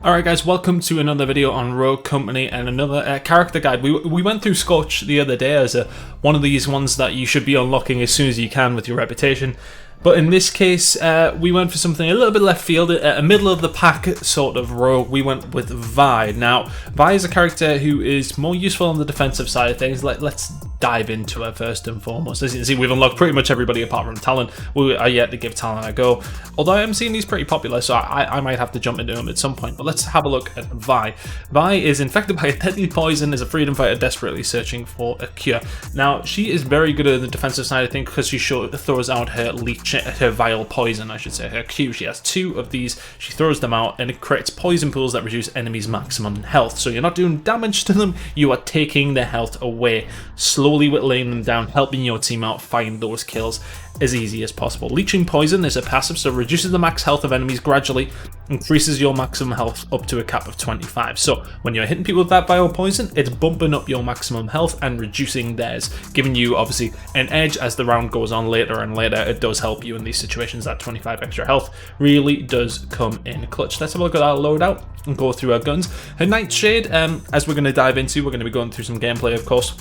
Alright guys, welcome to another video on Rogue Company and another character guide. We went through Scorch the other day as one of these ones that you should be unlocking as soon as you can with your reputation. But in this case, we went for something a little bit left field, a middle of the pack sort of rogue. We went with Vi. Now, Vi is a character who is more useful on the defensive side of things. Let's dive into her first and foremost. As you can see, we've unlocked pretty much everybody apart from Talon. We are yet to give Talon a go. Although I am seeing these pretty popular, so I might have to jump into them at some point. But let's have a look at Vi. Vi is infected by a deadly poison, is a freedom fighter desperately searching for a cure. Now, she is very good at the defensive side of things because she throws out her leech, her vile poison, I should say, her Q. She has two of these, she throws them out, and it creates poison pools that reduce enemies' maximum health. So you're not doing damage to them, you are taking their health away, slowly whittling them down, helping your team out find those kills as easy as possible. Leeching poison is a passive, so reduces the max health of enemies gradually, increases your maximum health up to a cap of 25. So when you're hitting people with that vile poison, it's bumping up your maximum health and reducing theirs, giving you obviously an edge as the round goes on later and later. It does help you in these situations. That 25 extra health really does come in clutch. Let's have a look at our loadout and go through our guns. Her Nightshade, as we're going to dive into, we're going to be going through some gameplay, of course,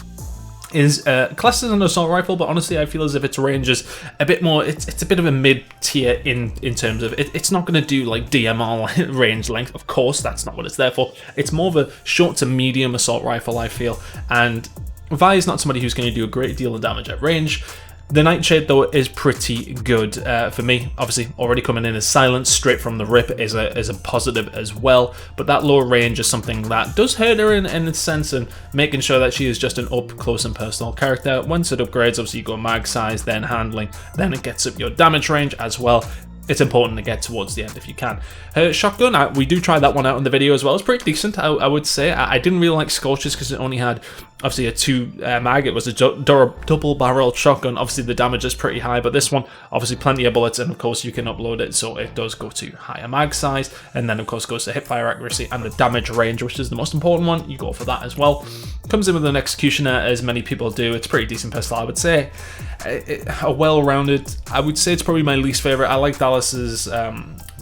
is classed as an assault rifle, but honestly I feel as if its range is a bit more, it's a bit of a mid-tier in terms of it's not going to do like DMR range length. Of course, that's not what it's there for. It's more of a short to medium assault rifle, I feel, and Vi is not somebody who's going to do a great deal of damage at range. The Nightshade, though, is pretty good for me. Obviously, already coming in as silent straight from the rip is a positive as well. But that low range is something that does hurt her in a sense, and making sure that she is just an up close and personal character. Once it upgrades, obviously you go mag size, then handling, then it gets up your damage range as well. It's important to get towards the end if you can. Her shotgun, we do try that one out in the video as well. It's pretty decent, I would say. I didn't really like Scorch's because it only had, obviously, a 2 mag. It was a double-barreled shotgun. Obviously, the damage is pretty high, but this one, obviously, plenty of bullets, and of course, you can upload it, so it does go to higher mag size, and then, of course, goes to hipfire accuracy and the damage range, which is the most important one. You go for that as well. Comes in with an Executioner, as many people do. It's a pretty decent pistol, I would say. A well-rounded, I would say it's probably my least favorite. I like Dallas's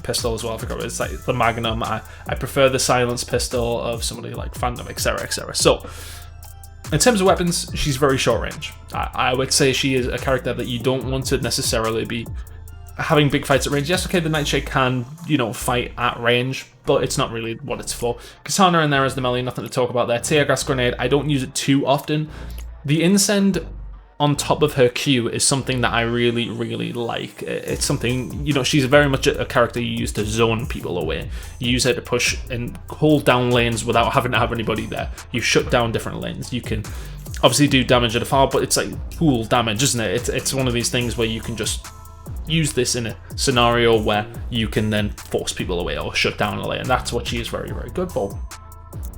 pistol as well. I forgot what it's like, the Magnum. I prefer the silenced pistol of somebody like Phantom, etc., etc. So in terms of weapons, she's very short range. I would say she is a character that you don't want to necessarily be having big fights at range. Yes, okay, the Nightshade can, fight at range, but it's not really what it's for. Katana in there as the melee, nothing to talk about there. Tear gas grenade, I don't use it too often. The Incend on top of her Q is something that I really, really like. It's something, she's very much a character you use to zone people away. You use her to push and hold down lanes without having to have anybody there. You shut down different lanes. You can obviously do damage at afar, but it's like pool damage, isn't it? It's one of these things where you can just use this in a scenario where you can then force people away or shut down a lane. And that's what she is very, very good for.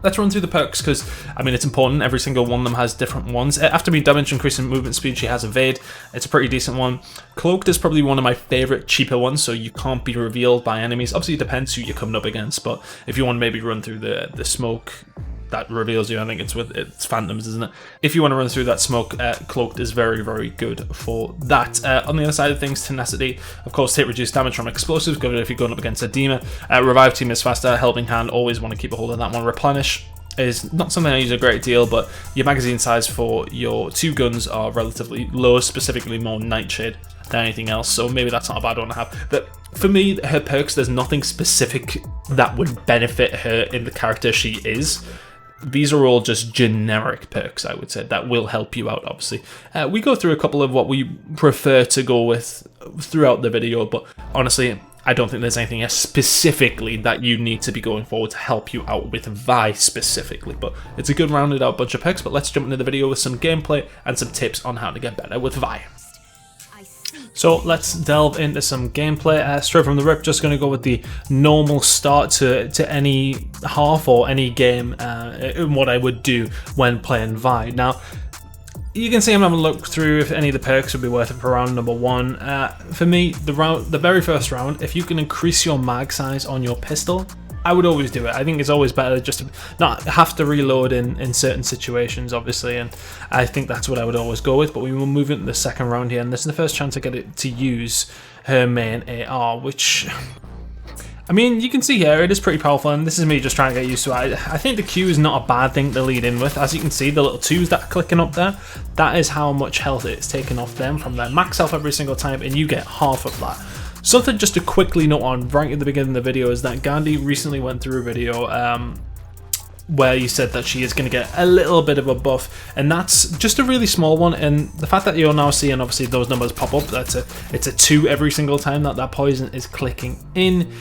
Let's run through the perks because, it's important. Every single one of them has different ones. After being damage, increase in movement speed, she has Evade. It's a pretty decent one. Cloaked is probably one of my favourite cheaper ones, so you can't be revealed by enemies. Obviously, it depends who you're coming up against, but if you want to maybe run through the smoke that reveals you, I think it's Phantoms, isn't it? If you want to run through that smoke, Cloaked is very, very good for that. On the other side of things, Tenacity, of course, hit reduced damage from explosives, good if you're going up against a Demon. Revive Team is faster, Helping Hand, always want to keep a hold of that one. Replenish is not something I use a great deal, but your magazine size for your 2 guns are relatively low, specifically more Nightshade than anything else, so maybe that's not a bad one to have. But for me, her perks, there's nothing specific that would benefit her in the character she is. These are all just generic perks, I would say, that will help you out, obviously. We go through a couple of what we prefer to go with throughout the video, but honestly, I don't think there's anything specifically that you need to be going forward to help you out with Vi specifically, but it's a good rounded out bunch of perks. But let's jump into the video with some gameplay and some tips on how to get better with Vi. So let's delve into some gameplay. Straight from the rip, just going to go with the normal start to any half or any game in what I would do when playing Vi. Now, you can see I'm having a look through if any of the perks would be worth it for round number 1. For me, the very first round, if you can increase your mag size on your pistol, I would always do it. I think it's always better just to not have to reload in certain situations, obviously, and I think that's what I would always go with. But we will move into the second round here, and this is the first chance I get it to use her main AR, which I mean, you can see here, it is pretty powerful, and this is me just trying to get used to it. I think the Q is not a bad thing to lead in with. As you can see, the little 2s that are clicking up there, that is how much health it's taken off them from their max health every single time, and you get half of that. Something just to quickly note on right at the beginning of the video is that Gandhi recently went through a video where he said that she is going to get a little bit of a buff, and that's just a really small one. And the fact that you're now seeing obviously those numbers pop up, it's a 2 every single time that poison is clicking in.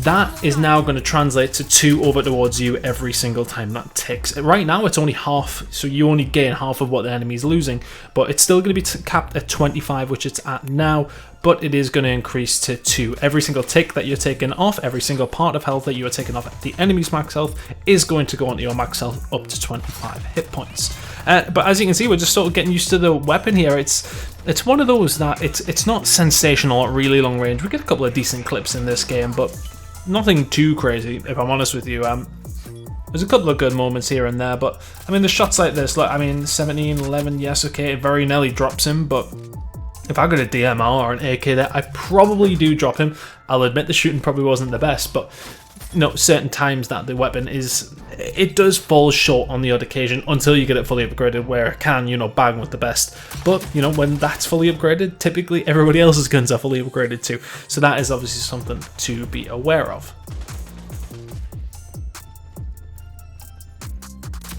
That is now going to translate to 2 over towards you every single time that ticks. Right now it's only half, so you only gain half of what the enemy is losing, but it's still going to be capped at 25, which it's at now, but it is going to increase to 2. Every single tick that you're taking off, every single part of health that you are taking off at the enemy's max health is going to go onto your max health up to 25 hit points. But as you can see, we're just sort of getting used to the weapon here. It's one of those that it's not sensational at really long range. We get a couple of decent clips in this game, but nothing too crazy, if I'm honest with you. There's a couple of good moments here and there, but I mean, the shots like this, like, I mean, 17, 11, yes, okay, it very nearly drops him, but if I got a DMR or an AK there, I probably do drop him. I'll admit the shooting probably wasn't the best, but certain times that the weapon it does fall short on the odd occasion until you get it fully upgraded, where it can, bang with the best. But, when that's fully upgraded, typically everybody else's guns are fully upgraded too. So that is obviously something to be aware of.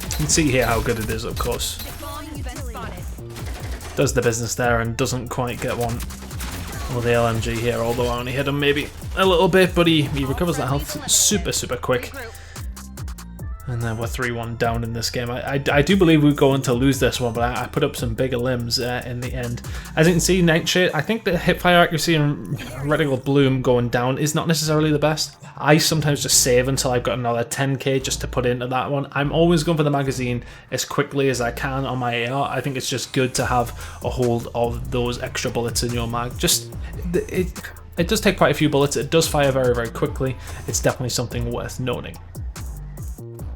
You can see here how good it is, of course. Does the business there and doesn't quite get one with the LMG here, although I only hit him maybe a little bit, but he recovers that health super quick. And then we're 3-1 down in this game. I do believe we're going to lose this one, but I put up some bigger limbs in the end. As you can see, Nightshade, I think the hipfire accuracy and reticle bloom going down is not necessarily the best. I sometimes just save until I've got another 10k just to put into that one. I'm always going for the magazine as quickly as I can on my AR. I think it's just good to have a hold of those extra bullets in your mag. It does take quite a few bullets. It does fire very quickly. It's definitely something worth noting.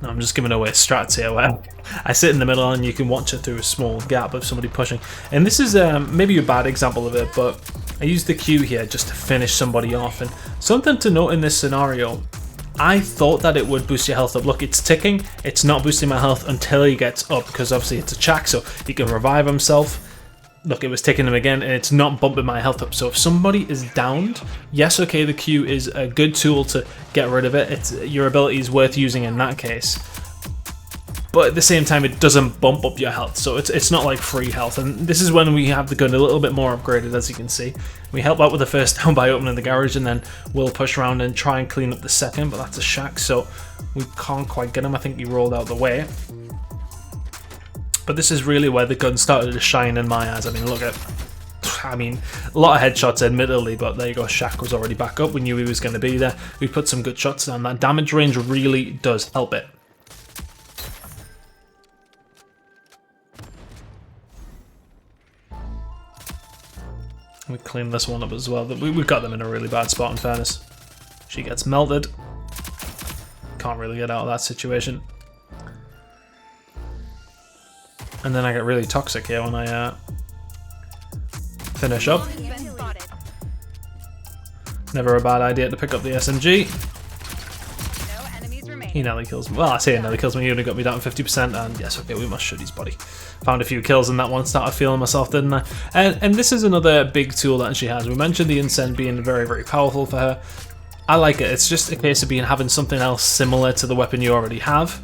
I'm just giving away strats here where I sit in the middle and you can watch it through a small gap of somebody pushing. And this is maybe a bad example of it, but I used the Q here just to finish somebody off. And something to note in this scenario, I thought that it would boost your health up. Look, it's ticking. It's not boosting my health until he gets up, because obviously it's a chak, so he can revive himself. Look, it was ticking him again, and it's not bumping my health up. So if somebody is downed, yes, okay, the Q is a good tool to get rid of it. Your ability is worth using in that case. But at the same time, it doesn't bump up your health, so it's not like free health. And this is when we have the gun a little bit more upgraded, as you can see. We help out with the first down by opening the garage, and then we'll push around and try and clean up the second, but that's a shack, so we can't quite get him. I think he rolled out the way. But this is really where the gun started to shine in my eyes. I mean, look at... a lot of headshots admittedly, but there you go, Shaq was already back up. We knew he was going to be there. We put some good shots down. That damage range really does help it. We clean this one up as well. We've got them in a really bad spot, in fairness. She gets melted. Can't really get out of that situation. And then I get really toxic here when I finish up. Never a bad idea to pick up the SMG. He nearly kills me. Well, I say he nearly kills me. He only got me down 50%, and yes, okay, we must shoot his body. Found a few kills in that one, started feeling myself, didn't I? And this is another big tool that she has. We mentioned the incense being very powerful for her. I like it. It's just a case of having something else similar to the weapon you already have.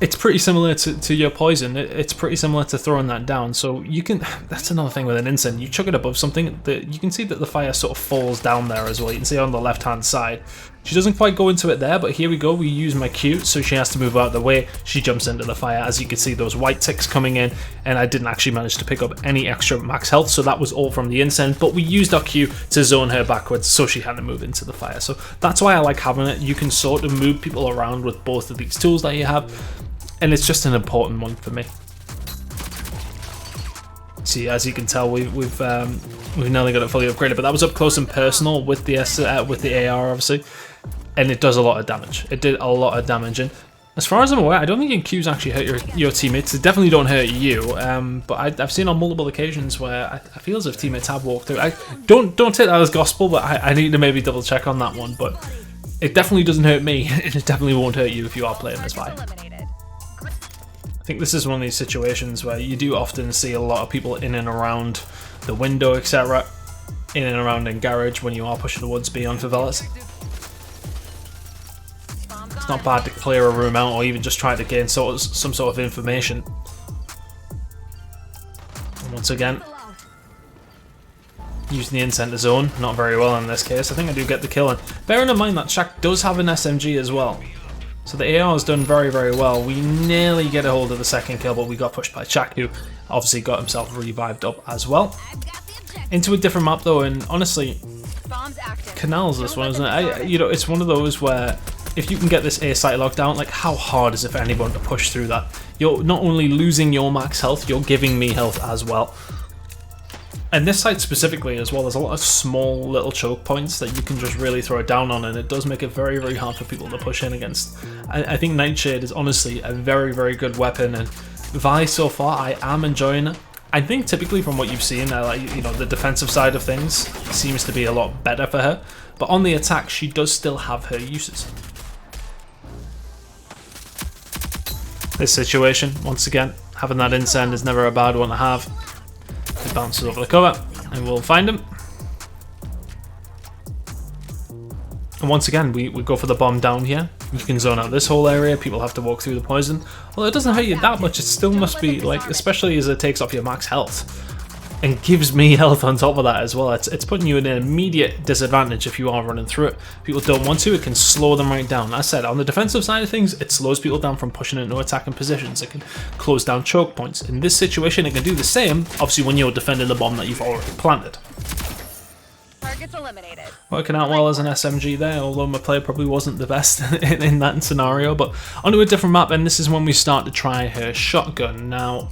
It's pretty similar to your poison. It's pretty similar to throwing that down. So you can, that's another thing with an incense. You chuck it above something, you can see that the fire sort of falls down there as well. You can see on the left hand side. She doesn't quite go into it there, but here we go. We use my Q, so she has to move out of the way. She jumps into the fire. As you can see, those white ticks coming in, and I didn't actually manage to pick up any extra max health, so that was all from the incense, but we used our Q to zone her backwards, so she had to move into the fire. So that's why I like having it. You can sort of move people around with both of these tools that you have, and it's just an important one for me. See, as you can tell, we've nearly got it fully upgraded, but that was up close and personal with the AR, obviously, and it does a lot of damage. It did a lot of damage, and as far as I'm aware, I don't think your Qs actually hurt your teammates. They definitely don't hurt you, but I've seen on multiple occasions where I feel as if teammates have walked through. Don't take that as gospel, but I need to maybe double check on that one. But It definitely doesn't hurt me, and it definitely won't hurt you if you are playing this Vi. I think this is one of these situations where you do often see a lot of people in and around the window, etc. In and around in garage when you are pushing towards B on favelas. It's not bad to clear a room out or even just try to gain some sort of information. And once again, using the in-center zone, not very well in this case. I think I do get the kill. And bearing in mind that Shaq does have an SMG as well. So the AR has done very, very well. We nearly get a hold of the second kill, but we got pushed by Shaq, who obviously got himself revived up as well. Into a different map though, and honestly, Canals this one, isn't it? You know, it's one of those where if you can get this A site locked down, like how hard is it for anyone to push through that? You're not only losing your max health, you're giving me health as well. And this site specifically as well, there's a lot of small little choke points that you can just really throw it down on, and it does make it very, very hard for people to push in against. I think Nightshade is honestly a very, very good weapon, and Vi so far, I am enjoying it. I think typically from what you've seen, like, you know, the defensive side of things seems to be a lot better for her, but on the attack, she does still have her uses. This situation, once again, having that incend is never a bad one to have. It bounces over the cover, and we'll find him. And once again, we go for the bomb down here. You can zone out this whole area, people have to walk through the poison. Well, it doesn't hurt you that much, it still must be, like, especially as it takes off your max health. And gives me health on top of that as well. It's putting you in an immediate disadvantage if you are running through it. People don't want to, it can slow them right down. As I said, on the defensive side of things, it slows people down from pushing into attacking positions. It can close down choke points. In this situation, it can do the same, obviously when you're defending the bomb that you've already planted. Targets eliminated. Working out well as an SMG there, although my play probably wasn't the best in that scenario. But onto a different map, and this is when we start to try her shotgun. Now,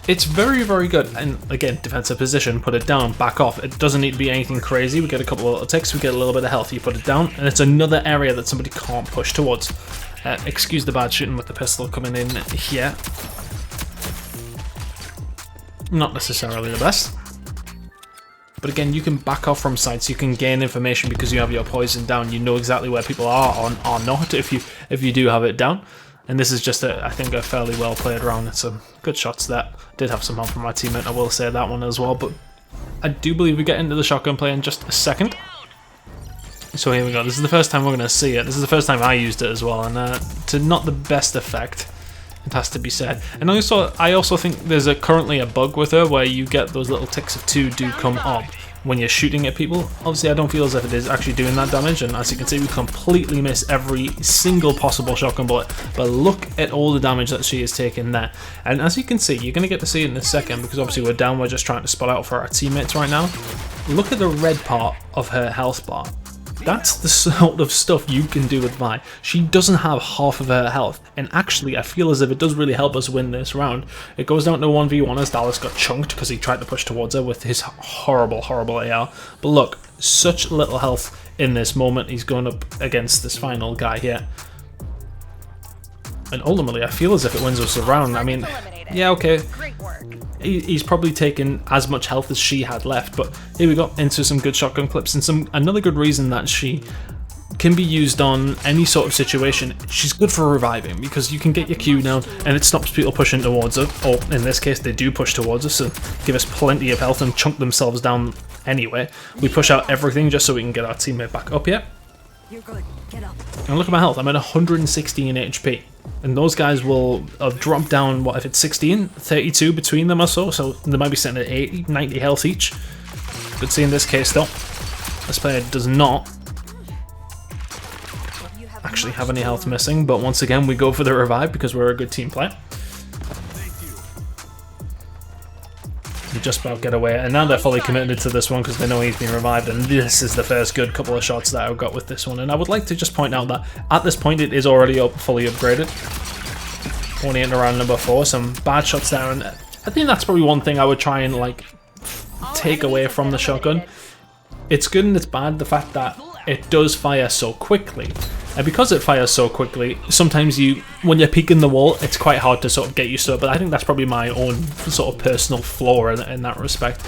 it's very, very good, and again, defensive position, put it down, back off. It doesn't need to be anything crazy. We get a couple of little ticks, we get a little bit of health, you put it down, and it's another area that somebody can't push towards. Excuse the bad shooting with the pistol coming in here. Not necessarily the best. But again, you can back off from sites, you can gain information because you have your poison down, you know exactly where people are or not if you do have it down. And this is just, I think, a fairly well played round. It's some good shots there. Did have some help from my teammate, I will say that one as well. But I do believe we get into the shotgun play in just a second. So here we go. This is the first time we're going to see it. This is the first time I used it as well. And to not the best effect, it has to be said. And I also think there's currently a bug with her where you get those little ticks of 2 do come up when you're shooting at people. Obviously I don't feel as if it is actually doing that damage, and as you can see we completely miss every single possible shotgun bullet, but look at all the damage that she has taken there. And as you can see, you're going to get to see it in a second because obviously we're down, we're just trying to spot out for our teammates right now. Look at the red part of her health bar. That's the sort of stuff you can do with Vi. She doesn't have half of her health, and actually I feel as if it does really help us win this round. It goes down to 1v1 as Dallas got chunked because he tried to push towards her with his horrible, horrible AR. But look, such little health in this moment. He's going up against this final guy here. And ultimately, I feel as if it wins us a round. I mean, yeah, okay. He's probably taken as much health as she had left, but here we go into some good shotgun clips and another good reason that she can be used on any sort of situation. She's good for reviving because you can get your Q down and it stops people pushing towards her, or in this case they do push towards us and give us plenty of health and chunk themselves down anyway. We push out everything just so we can get our teammate back up here. You're good. Get up. And look at my health, I'm at 116 HP. And those guys will have dropped down, what if it's 16? 32 between them or so they might be sitting at 80, 90 health each. Good see in this case though. This player does not actually have any health missing, but once again we go for the revive because we're a good team player. We just about get away, and now they're fully committed to this one because they know he's been revived, and this is the first good couple of shots that I've got with this one. And I would like to just point out that at this point it is already fully upgraded. Only in around number 4, some bad shots there, and I think that's probably one thing I would try and like take away from the shotgun. It's good and it's bad, the fact that it does fire so quickly, And because it fires so quickly, sometimes when you're peeking the wall, it's quite hard to sort of get used to it, but I think that's probably my own sort of personal flaw in that respect.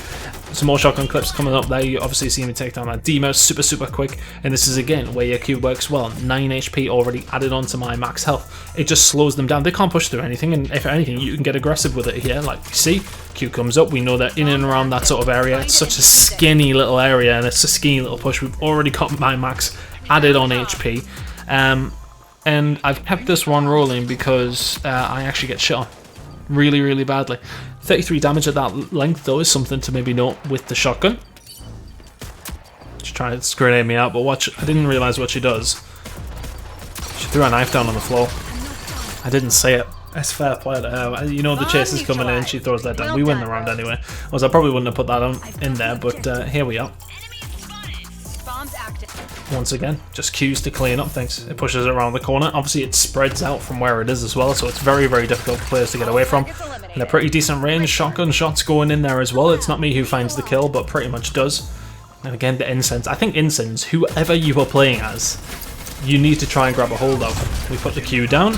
Some more shotgun clips coming up there. You obviously see me take down that D-mouse super quick, and this is again where your Q works well. 9 HP already added onto my max health. It just slows them down. They can't push through anything, and if anything, you can get aggressive with it here. Like, you see, Q comes up. We know that in and around that sort of area, it's such a skinny little area, and it's a skinny little push. We've already got my max added on HP, and I've kept this one rolling because I actually get shot on really badly. 33 damage at that length though is something to maybe note with the shotgun. She's trying to grenade me out, but watch, I didn't realise what she does. She threw a knife down on the floor. I didn't say it. That's fair play to her. You know the chase is coming in, she throws that down. We win the round anyway. Otherwise I probably wouldn't have put that in there, but here we are. Once again, just Qs to clean up things. It pushes it around the corner. Obviously it spreads out from where it is as well, so it's very difficult for players to get away from. And a pretty decent range, shotgun shots going in there as well. It's not me who finds the kill, but pretty much does. And again, the incense. I think incense, whoever you are playing as, you need to try and grab a hold of. We put the Q down.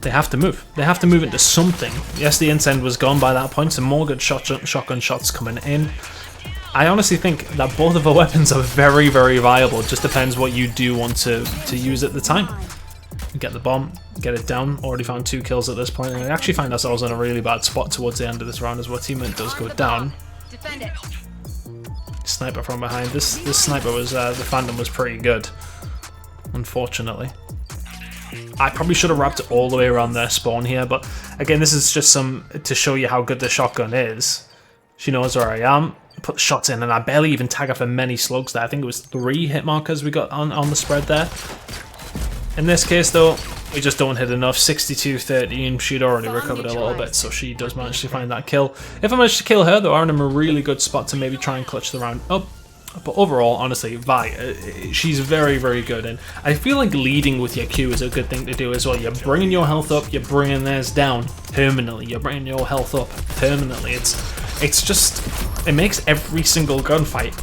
They have to move. They have to move into something. Yes, the incense was gone by that point, some more good shotgun shots coming in. I honestly think that both of our weapons are very viable. It just depends what you do want to use at the time. Get the bomb, get it down. Already found 2 kills at this point, and we actually find ourselves in a really bad spot towards the end of this round as well. Teammate does go down. Sniper from behind. This sniper was the Phantom was pretty good, unfortunately. I probably should have wrapped it all the way around their spawn here, but again, this is just to show you how good the shotgun is. She knows where I am. Put shots in, and I barely even tag her for many slugs there. I think it was 3 hit markers we got on the spread there. In this case though, we just don't hit enough. 62-13, she'd already recovered a little bit, so she does manage to find that kill. If I manage to kill her though, I'm in a really good spot to maybe try and clutch the round up. But overall, honestly, Vi, she's very good, and I feel like leading with your Q is a good thing to do as well. You're bringing your health up, you're bringing theirs down permanently. You're bringing your health up permanently. It's just, it makes every single gunfight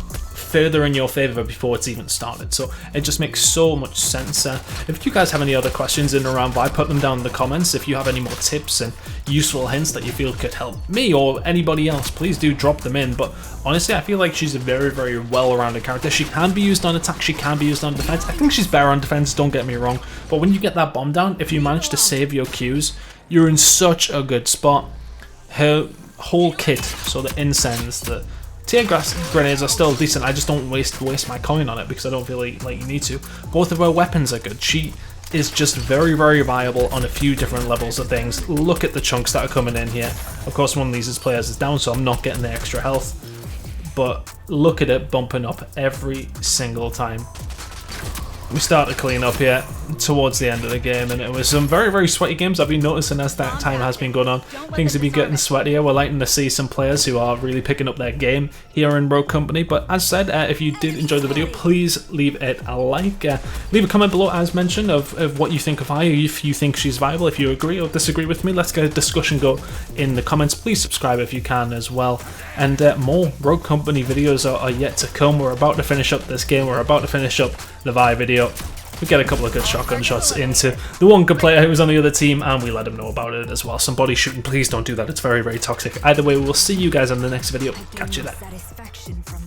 further in your favor before it's even started, so it just makes so much sense. If you guys have any other questions in and around Vi, put them down in the comments. If you have any more tips and useful hints that you feel could help me or anybody else, please do drop them in. But honestly, I feel like she's a very well-rounded character. She can be used on attack, she can be used on defense. I think she's better on defense, don't get me wrong, but when you get that bomb down, if you manage to save your Qs, you're in such a good spot. Her whole kit, so the incense, the tear gas grenades are still decent. I just don't waste my coin on it because I don't feel like you need to. Both of her weapons are good. She is just very viable on a few different levels of things. Look at the chunks that are coming in here. Of course, one of these players is down, so I'm not getting the extra health. But look at it bumping up every single time. We start to clean up here towards the end of the game, and it was some very sweaty games. I've been noticing as that time has been going on, things have been getting sweatier. We're liking to see some players who are really picking up their game here in Rogue Company. But as said, if you did enjoy the video, please leave it a like. Leave a comment below, as mentioned, of what you think of Aya, if you think she's viable, if you agree or disagree with me. Let's get a discussion go in the comments. Please subscribe if you can as well. And more Rogue Company videos are yet to come. We're about to finish up this game. We're about to finish up the Vi video. We get a couple of good shotgun shots into the one good player who was on the other team, and we let him know about it as well. Some body shooting, please don't do that. It's very toxic. Either way, we'll see you guys on the next video. Catch you then.